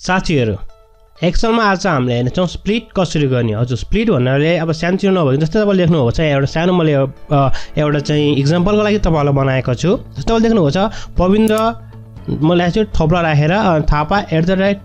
साथीहरु एक्सेलमा आज हामीले हेर्नेछौँ स्प्लिट कसरी गर्ने। हजुर स्प्लिट भन्नाले अब सानो नभए जस्तै तपाईले लेख्नुभएको छ एउटा सानो मैले एउटा चाहिँ एक्जाम्पलको लागि तपाईलाई बनाएको छु। जस्तै तपाईले देख्नुभएको छ पविन्द्र मलाई चाहिँ थप्ला राखेर थापा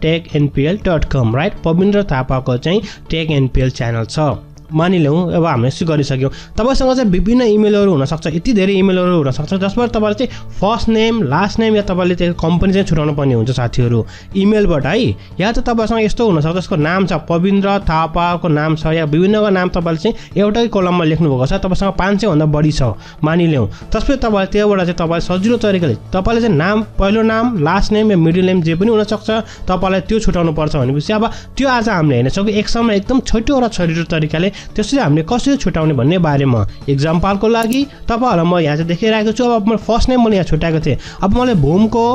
@technpl.com राइट। पविन्द्र थापाको चाहिँ टेकएनपीएल च्यानल छ मानिलिउँ। अब हामीले यसो गरिसक्यौँ। तपाईसँग चाहिँ विभिन्न इमेलहरू हुनसक्छ, यति धेरै इमेलहरू हुनसक्छ जसबाट तपाईँले चाहिँ फर्स्ट नेम लास्ट नेम या तपाईँले त्यो कम्पनी चाहिँ छुटाउनु पर्ने हुन्छ साथीहरू इमेलबाट है। या त तपाईँसँग यस्तो हुनसक्छ जसको नाम छ पविन्द्र थापाको नाम छ या विभिन्नको नाम तपाईँले चाहिँ एउटै कलममा लेख्नुभएको छ, तपाईँसँग 500 भन्दा बढी छ मानिलिउँ। त्यसपछि तपाईँले त्योबाट चाहिँ तपाईँले सजिलो तरिकाले तपाईँले चाहिँ नाम पहिलो नाम लास्ट नेम या मिडल नेम जे पनि हुनसक्छ तपाईँलाई त्यो छुटाउनु पर्छ भनेपछि अब त्यो आज हामीले हेर्नेछौँ कि एक्सेलमा एकदम छोटो र छरिलो तरिकाले त्यसरी हामीले कसरी छुटाउने भन्ने बारेमा। एक्जाम्पलको लागि तपाईहरुलाई म यहाँ चाहिँ देखिरहेको छु। अब मैले फर्स्ट नेम मैले यहाँ छुटाएको थिएँ। अब मलाई भूमको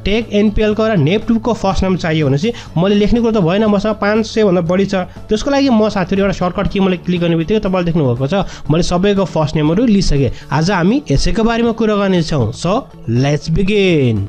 टेकएनपीएलको र नेप2को फर्स्ट नेम चाहियो भनेपछि मैले लेख्ने कुरो त भएन, मसँग 500 भन्दा बढी छ। त्यसको लागि म साथीहरु एउटा सर्टकट कि मैले क्लिक गर्ने बित्तिकै तपाईले देख्नु भएको छ मैले सबैको फर्स्ट नेमहरु लिइसके। आज हामी यसैको बारेमा कुरा गर्नेछौँ। So let's begin.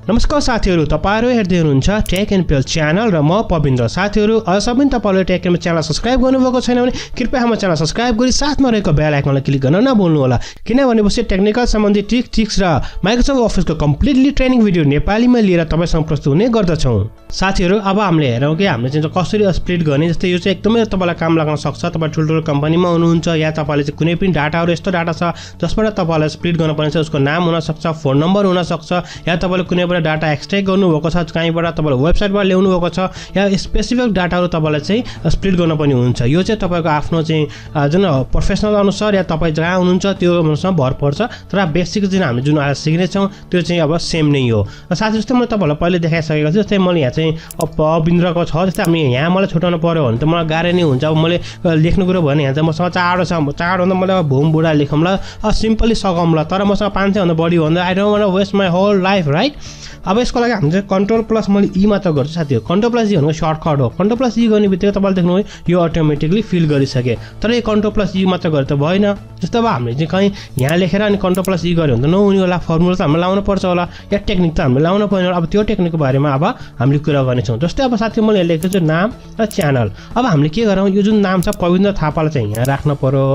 नमस्कार साथीहरु, तपाईहरु हेर्दै हुनुहुन्छ टेकएनपीएल च्यानल र म पविन्द्र। साथीहरु अझै पनि तपाईले टेकएनपीएल च्यानल सब्स्क्राइब गर्नुभएको छैन भने कृपया हाम्रो च्यानल सब्स्क्राइब गरी साथमा रहेको बेल आइकनलाई क्लिक गर्न नभुल्नु होला, किनभने पछि टेक्निकल सम्बन्धी ट्रिक्स र माइक्रोसफ्ट अफिसको कम्प्लिटली ट्रेनिङ भिडियो नेपालीमा लिएर तपाईसँग प्रस्तुत हुने गर्दछौं। साथीहरु अब हामीले हेरौँ कि हामीले चाहिँ कसरी स्प्लिट गर्ने। जस्तै यो चाहिँ एकदमै तपाईलाई काम लाग्न सक्छ। तपाई ठुलठुलो कम्पनीमा हुनुहुन्छ या तपाईले चाहिँ कुनै पनि डाटाहरु यस्तो डाटा छ जसबाट तपाईलाई स्प्लिट गर्न पर्ने छ, उसको नाम हुन सक्छ, फोन नम्बर हुन सक्छ, या तपाईले कुनै डाटा एक्सट्र्याक्ट गर्नुभएको छ कहीँबाट तपाईले वेबसाइटबाट ल्याउनु भएको छ या स्पेसिफिक डाटाहरु तपाईलाई चाहिँ स्प्लिट गर्न पर्ने हुन्छ। यो चाहिँ तपाईको आफ्नो चाहिँ जुन प्रोफेसनल अनुसार या तपाई जहाँ हुनुहुन्छ त्यो अनुसार भर पर्छ। तर बेसिक चाहिँ हामीले जुन आज सिक्ने छौं त्यो चाहिँ अब सेम नै हो। साथै जस्तै मैले तपाईलाई पहिले देखाइसकेको छु। जस्तै मैले यहाँ चाहिँ पविन्द्रको छ, जस्तै हामी यहाँ मलाई छुटाउनु पर्यो भने त मलाई गाह्रो नै हुन्छ। अब मैले लेख्नु कुरो भने यहाँ चाहिँ मसँग चाँडो छ, चाँडो भन्दा मैले भूम बुढा लेखौँला, सिम्पली सकौँला। तर मसँग 500 भन्दा बढी भन्दा I don't want to waste my whole life right. अब यसको लागि हामी चाहिँ कन्ट्रोल+ मैले ई मात्र गर्छु साथीहरु। कन्ट्रोल+ ई भनेको सर्टकट हो। कन्ट्रोल+ ई गर्ने बित्तिकै तपाईले देख्नुभयो यो अटोमेटिकली फिल गरिसके। तर यो कन्ट्रोल+ ई मात्र गरे त भएन। जस्तो अब हामीले चाहिँ कहीं यहाँ लेखेर अनि कन्ट्रोल+ ई गर्यो भने त नहुने होला। फर्मुला त हामीले लाउनु पर्छ होला या टेक्निक त हामीले लाउनु पर्ने होला। अब त्यो टेक्निकको बारेमा अब हामीले कुरा गर्नेछौँ। जस्तै अब साथी मैले लेखेको छु नाम र च्यानल। अब हामीले के गरौँ, यो जुन नाम छ पविन्द्र थापालाई चाहिँ यहाँ राख्न पर्यो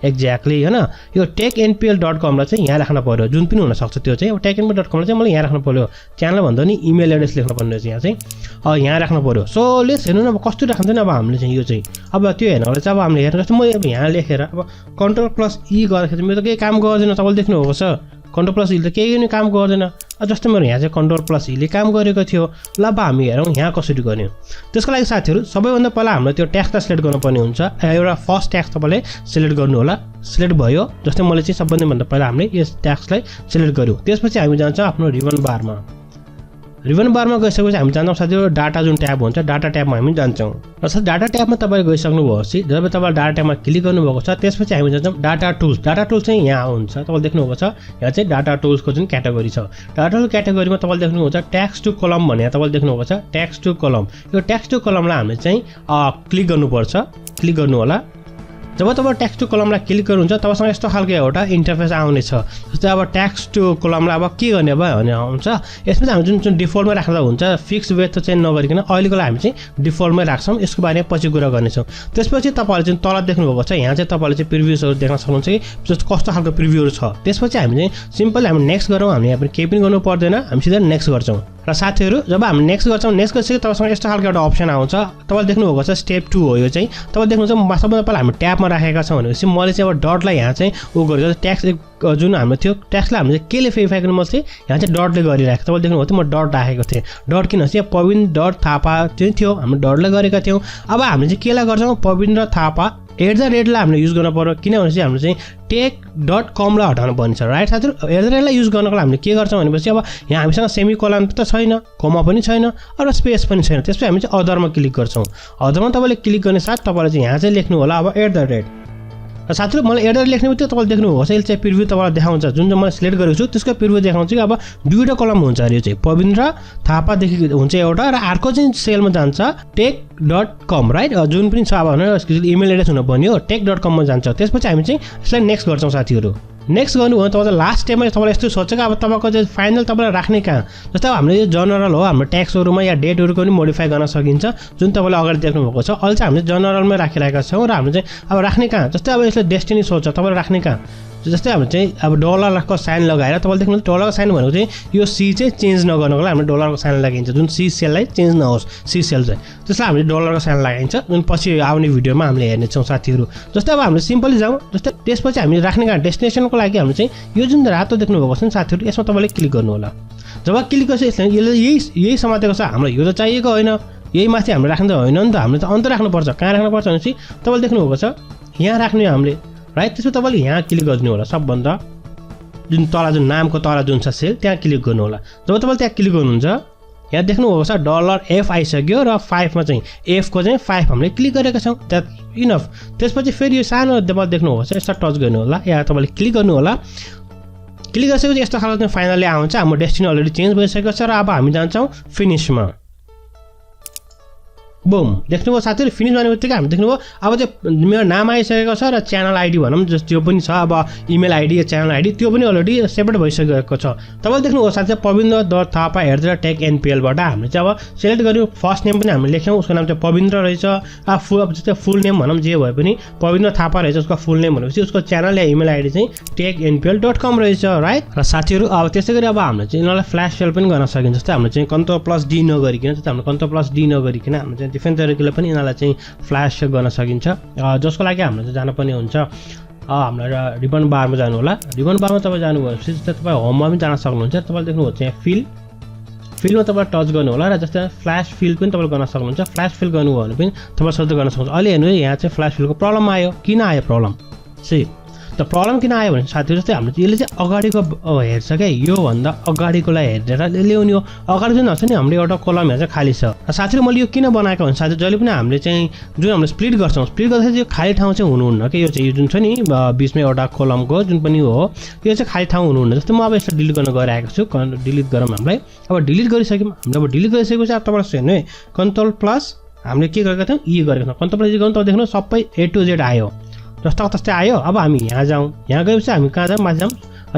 एक्ज्याक्टली हैन। यो technpl.com लाई चाहिँ यहाँ राख्न पर्यो, जुन पनि हुन सक्छ त्यो चाहिँ। technpl.com लाई चाहिँ मैले यहाँ राख्न पर्यो। च्यानल भन्दा नि इमेल एड्रेस लेख्न पर्ने चाहिँ यहाँ चाहिँ यहाँ राख्न पर्यो। सो लेट्स हेर्नु न अब कस्तो राख्न्छ नि। अब हामीले चाहिँ यो चाहिँ अब त्यो हेर्नलाई चाहिँ अब हामीले हेर्नु जस्तो मैले अब यहाँ लेखेर अब कन्ट्रोल+ ई गर्दाखेरि मेरो त केही काम गर्दैन। तपाईले देख्नु भएको छ कन्ट्रोल+ ई ले केही पनि काम गर्दैन। जस्तो मेरो यहाँ चाहिँ कन्ट्रोल+ ई ले काम गरेको थियो। ल अब हामी हेरौँ यहाँ कसरी गर्ने। त्यसको लागि साथीहरु सबैभन्दा पहिला हामीले त्यो ट्याक्सलाई सिलेक्ट गर्नुपर्ने हुन्छ। एउटा फर्स्ट ट्याक्स तपाईले सिलेक्ट गर्नु होला। सिलेक्ट भयो। जस्तै मैले चाहिँ सबैभन्दा पहिला हामीले यस ट्याक्सलाई सिलेक्ट गर्यौं। त्यसपछि हामी जान्छौँ आफ्नो रिबन बारमा। रिबन बारमा गइसकेपछि हामी जान्छौँ साथीहरु डाटा जुन ट्याब हुन्छ डाटा ट्याबमा हामी जान्छौँ। र साथै डाटा ट्याबमा तपाईले गइसक्नु भएपछि जब तपाईले डाटा ट्याबमा क्लिक गर्नुभएको छ त्यसपछि हामी जान्छौँ डाटा टुल्स। डाटा टुल्स चाहिँ यहाँ हुन्छ। तपाईले देख्नुभएको छ यहाँ चाहिँ डाटा टुल्सको जुन क्याटेगोरी छ। डाटा टुल क्याटेगोरीमा तपाईले देख्नुभएको छ टेक्स्ट टु कलम भने तपाईले देख्नुभएको छ टेक्स्ट टु कलम। यो टेक्स्ट टु कलमलाई हामीले चाहिँ क्लिक गर्नुपर्छ। क्लिक गर्नु होला। जब तपाईले टेक्स्ट टु कलमलाई क्लिक गर्नुहुन्छ तपाईसँग यस्तो खालको एउटा इन्टरफेस आउने छ। जस्तै अब टेक्स्ट टु कलमलाई अब के गर्ने भयो भने आउँछ। यसमा चाहिँ हामी जुन डिफल्टमै राख्दा हुन्छ फिक्स वेथ त चेन्ज नगरिकन अहिलेको लागि हामी चाहिँ डिफल्टमै राख्छौँ। यसको बारेमा पछि कुरा गर्नेछौँ। त्यसपछि तपाईले चाहिँ तल देख्नुभएको छ यहाँ चाहिँ तपाईले चाहिँ प्रिभ्यूजहरु देख्न सक्नुहुन्छ कि जस्तो कस्तो खालको प्रिभ्यूहरु छ। त्यसपछि हामी चाहिँ सिम्पली हामी नेक्स्ट गरौँ। हामी यहाँ पनि केही पनि गर्नु पर्दैन, हामी सिधा नेक्स्ट गर्छौँ। र साथीहरु जब हामी नेक्स्ट गर्छौँ नेक्स्ट गरिसके तपाईसँग यस्तो खालको एउटा अप्सन आउँछ। तपाईले देख्नुभएको छ स्टेप 2 हो यो चाहिँ। तपाईले देख्नुहुन्छ सबैभन्दा पहिला हामी ट्याबमा राखेका छौँ भनेपछि मैले चाहिँ अब डटलाई यहाँ चाहिँ गरेको ट्याक्स जुन हाम्रो थियो ट्याक्सलाई हामीले केले भेरिफाई गर्नु म चाहिँ यहाँ चाहिँ डटले गरिराखेको। तपाईले देख्नुभएको थियो म डट राखेको थिएँ। डट किन चाहिँ पविन्द्र थापा चाहिँ थियो, हामी डटले गरेका थियौँ। अब हामीले चाहिँ केलाई गर्छौँ पविन्द्र थापा @ लाई हामीले युज गर्न पर्यो, किनभने चाहिँ हामीले चाहिँ टेक.com लाई हटाउनु पर्ने छ राइट साथीहरु। @ लाई युज गर्नको लागि हामीले के गर्छौँ भनेपछि अब यहाँ हामीसँग सेमिकोलन त छैन, कमा पनि छैन र स्पेस पनि छैन। त्यसपछि हामी चाहिँ अदरमा क्लिक गर्छौँ। अदरमा तपाईले क्लिक गर्ने साथ तपाईले चाहिँ यहाँ चाहिँ लेख्नु होला अब @ र साथीहरु मलाई एरर लेख्ने बित्तिकै तपाईले देख्नुभएको छ यसले चाहिँ प्रिभ्यू तपाईलाई देखाउँछ जुन चाहिँ मैले सिलेक्ट गरेको छु त्यसको प्रिभ्यू देखाउँछ कि अब दुईटा कलम हुन्छ अरे यो चाहिँ पविन्द्र थापा देखि हुन्छ एउटा र अर्को चाहिँ सेलमा जान्छ tech.com राइट जुन पनि छ अब हैन इमेल एड्रेस हुन पर्ने हो tech.com मा जान्छ त्यसपछि हामी चाहिँ यसलाई नेक्स्ट गर्छौं साथीहरु नेक्स्ट गर्नु हो तपाईले लास्ट स्टेपमा तपाईले यस्तो सोच्छ कि अब तपाईको चाहिँ फाइनल तपाईले राख्ने कहाँ जस्तै अब हामीले यो जनरल हो हाम्रो ट्याक्सहरुमा या डेटहरुको पनि मोडिफाई गर्न सकिन्छ जुन तपाईले अगाडि देख्नु भएको छ अहिले चाहिँ हामीले जनरलमै राखिरहेका छौं र हामीले चाहिँ अब राख्ने कहाँ जस्तै अब यसले डेस्टिनी सोच्छ तपाईले राख्ने कहाँ जस्तै हामी चाहिँ अब डलरको साइन लगाएर तपाईले देख्नुहुन्छ डलरको साइन भनेको चाहिँ यो सी चाहिँ चेन्ज नगर्नको लागि हामीले डलरको साइन लगाइन्छ जुन सी सेललाई चेन्ज नहोस् सी सेल चाहिँ त्यसलाई हामीले डलरको साइन लगाइन्छ जुन पछि आउने भिडियोमा हामीले हेर्ने छौं साथीहरु जस्तै अब हामीले सिम्पली जाउँ जस्तै त्यसपछि हामी राख्ने कहाँ डेस्टिनेसनको लागि हामी चाहिँ यो जुन रातो देख्नु भएको छ नि साथीहरु यसमा तपाईले क्लिक गर्नु होला जब क्लिक गरेपछि यसले यही समातेको छ हाम्रो यो त चाहिएको हैन यही माथि हामीले राख्नु त हैन नि त हामीले त अन्त राख्नु पर्छ कहाँ राख्नु पर्छ भनेपछि तपाईले देख्नु भएको छ यहाँ राख्ने हामीले राइट त्यसो तपाईले यहाँ क्लिक गर्नु होला सबभन्दा जुन तल जुन नामको तल जुन छ सेल त्यहाँ क्लिक गर्नु होला जब तपाईले त्यहाँ क्लिक गर्नुहुन्छ यहाँ देख्नु भएको छ $F आइसक्यो र 5 मा चाहिँ F को चाहिँ 5 हामीले क्लिक गरेका छौं द्याट इनफ त्यसपछि फेरि यो सानो तपाईले देख्नु भएको छ यसमा टच गर्नु होला यहाँ तपाईले क्लिक गर्नु होला क्लिक गरेपछि यस्तो खालको चाहिँ फाइनली आउँछ हाम्रो डेस्टिनी अलरेडी चेन्ज भइसकेको छ र अब हामी जान्छौं फिनिशमा बुम देख्नुभयो साथीहरु फिनिश भनेबित्तिकै हामी देख्नुभयो अब चाहिँ मेरो नाम आइसकेको छ र च्यानल आइडी भनौं जस्तो त्यो पनि छ अब इमेल आइडी या च्यानल आइडी त्यो पनि अलरेडी सेपरेट भइसकेको छ तपाईले देख्नुभयो साथै pavindra.thapa@technpl बाट हामीले चाहिँ अब सिलेक्ट गर्यौं फर्स्ट नेम पनि हामीले लेख्यौं उसको नाम चाहिँ पविन्द्र रहेछ अब जस्तै फुल नेम भनौं जे भए पनि पविन्द्र थापा रहेछ उसको फुल नेम भनेपछि उसको च्यानल या इमेल आइडी चाहिँ technpl.com रहेछ राइट र साथीहरु अब त्यसैगरी अब हामीले चाहिँ यिनलाई फ्ल्याश सेल पनि गर्न सकिन्छ जस्तै हामीले चाहिँ Ctrl+D नगरिकिन जस्तै हामीले Ctrl+D नगरिकिन हामीले चाहिँ डिफरेन्ट तरिकाले पनि यिनलाई चाहिँ फ्ल्याश गर्न सकिन्छ जसको लागि हामीले चाहिँ जानुपर्ने हुन्छ हाम्रो रिबन बारमा जानु होला रिबन बारमा तपाई जानुभएपछि जस्तै तपाई होममा पनि जान सक्नुहुन्छ तपाईले देख्नुहुन्छ यहाँ फिलमा तपाईले टच गर्नु होला र जस्तै फ्ल्याश फिल पनि तपाईले गर्न सक्नुहुन्छ फ्ल्याश फिल गर्नुभयो भने पनि तपाईले सजिलो गर्न सक्नुहुन्छ अहिले हेर्नु यहाँ चाहिँ फ्ल्याश फिलको प्रब्लम आयो किन आयो प्रब्लम सी त प्रब्लम किन आयो भने साथीहरु जस्तै हामीले यसले चाहिँ अगाडिको हेर्छ के यो भन्दा अगाडिकोलाई हेरेर ल्याउने हो अगाडि जुन हुन्छ नि हाम्रो एउटा कलम यहाँ चाहिँ खाली छ र साथीहरु मैले यो किन बनाएको भने साथी जहिले पनि हामीले चाहिँ जुन हामीले स्प्लिट गर्छौं स्प्लिट गर्दाखेरि यो खाली ठाउँ चाहिँ हुनुहुन्न के यो चाहिँ यो जुन छ नि बीचमा एउटा कलमको जुन पनि हो यो चाहिँ खाली ठाउँ हुनुहुन्न जस्तै म अब यसलाई डिलिट गर्न गइरहेको छु डिलिट गरौँ हामीलाई अब डिलिट गरिसक्यौं हामीले अब डिलिट गरिसकेपछि अब तपाईले हेर्नु है Ctrl+ हामीले के गरेका थियौं ई गरेका थियौं Ctrl+ गर्नु त देख्नु सबै A to Z आयो जस्तो तस्तै आयो अब हामी यहाँ जाउँ यहाँ गएपछि हामी कहाँ जाउँ माथि जाउँ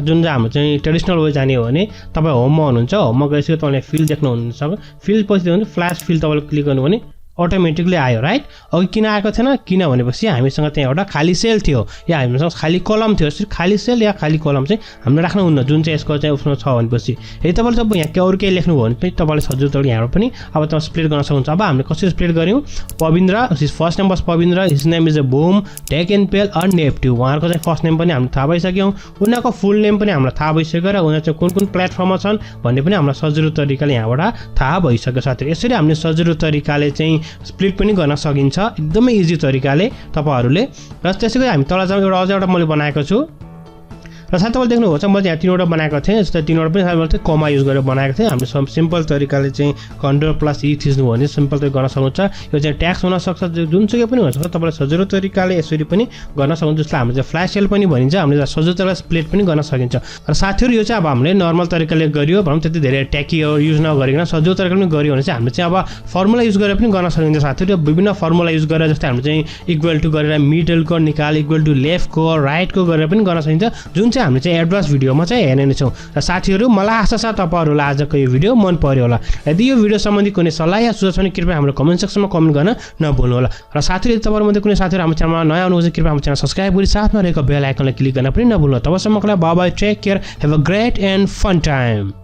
जुन चाहिँ हाम्रो चाहिँ ट्रेडिसनल वे जाने हो भने तपाई होममा हुनुहुन्छ होममा गएपछि तपाईले फिल देख्नुहुन्छ फिल पछि देख्नु फ्ल्याश फिल तपाईले क्लिक गर्नु भने अटोमेटिकली आयो राइट अघि किन आएको थिएन किन भनेपछि हामीसँग त्यहाँ एउटा खाली सेल थियो या हामीसँग खाली कलम थियो यसरी खाली सेल या खाली कलम चाहिँ हामीले राख्नुहुन्न जुन चाहिँ यसको चाहिँ उसमा छ भनेपछि यदि तपाईले जब यहाँ अरु केही लेख्नु भयो भने पनि तपाईले सजिलो तरिकाले यहाँ पनि अब तपाईले स्प्लिट गर्न सक्नुहुन्छ अब हामीले कसरी स्प्लिट गर्यौं Pavindra his first name was Pavindra his name is a बुम TechNpel अननेप्टिभ उहाँहरुको चाहिँ फर्स्ट नेम पनि हामीले थाहा भइसक्यौं उनीहरुको फुल नेम पनि हामीलाई थाहा भइसक्यो र उनीहरु चाहिँ कुन प्लेटफर्ममा छन् भन्ने पनि हामीलाई सजिलो तरिकाले यहाँबाट थाहा भइसक्यो साथीहरु यसरी हामीले सजिलो तरिकाले चाहिँ स्प्लिट पनि गर्न सकिन्छ एकदमै इजी तरिकाले तपाईहरुले र त्यसैगरी हामी तल जाउँ एउटा मैले बनाएको छु र साथै तपाईले देख्नुभएको छ मैले यहाँ तीनवटा बनाएको थिएँ जस्तै तीनवटा पनि हामीले कमा युज गरेर बनाएको थिएँ हामीले सिम्पल तरिकाले चाहिँ Ctrl+E थिच्नु भने सिम्पल तरिकाले गर्न सक्नुहुन्छ यो चाहिँ ट्याक्स हुन सक्छ जुनसुकै पनि हुन सक्छ तपाईले सजिलो तरिकाले यसरी पनि गर्न सक्नुहुन्छ जसलाई हामीले चाहिँ फ्ल्याश सेल पनि भनिन्छ हामीले सजिलो तरिकाले स्प्लिट पनि गर्न सकिन्छ र साथीहरु यो चाहिँ अब हामीले नर्मल तरिकाले गरियो भनौं त्यति धेरै ट्याकी युज नगरिकन सजिलो तरिकाले पनि गरियो भने चाहिँ हामीले चाहिँ अब फर्मुला युज गरेर पनि गर्न सकिन्छ साथीहरु विभिन्न फर्मुला युज गरेर जस्तै हामीले चाहिँ इक्वल टु गरेर मिडलको निकाल इक्वल टु लेफ्टको राइटको गरेर पनि गर्न सकिन्छ जुन चाहिँ हामीले चाहिँ एडभान्स भिडियोमा चाहिँ हेर्ने नै छौं र साथीहरु मलाई आशा छ तपाईहरुलाई आजको यो भिडियो मन पर्यो होला यदि यो भिडियो सम्बन्धी कुनै सल्लाह या सुझाव छ भने कृपया हाम्रो कमेन्ट सेक्सनमा कमेन्ट गर्न नभुल्नु होला र साथीहरु तपाईहरु मध्ये कुनै साथीहरु हाम्रो च्यानलमा नयाँ आउनुहुन्छ कृपया हाम्रो च्यानल सब्स्क्राइब गरी साथमा रहेको बेल आइकनलाई क्लिक गर्न पनि नभुल्नु तबसम्मको लागि bye bye take care have a great and fun time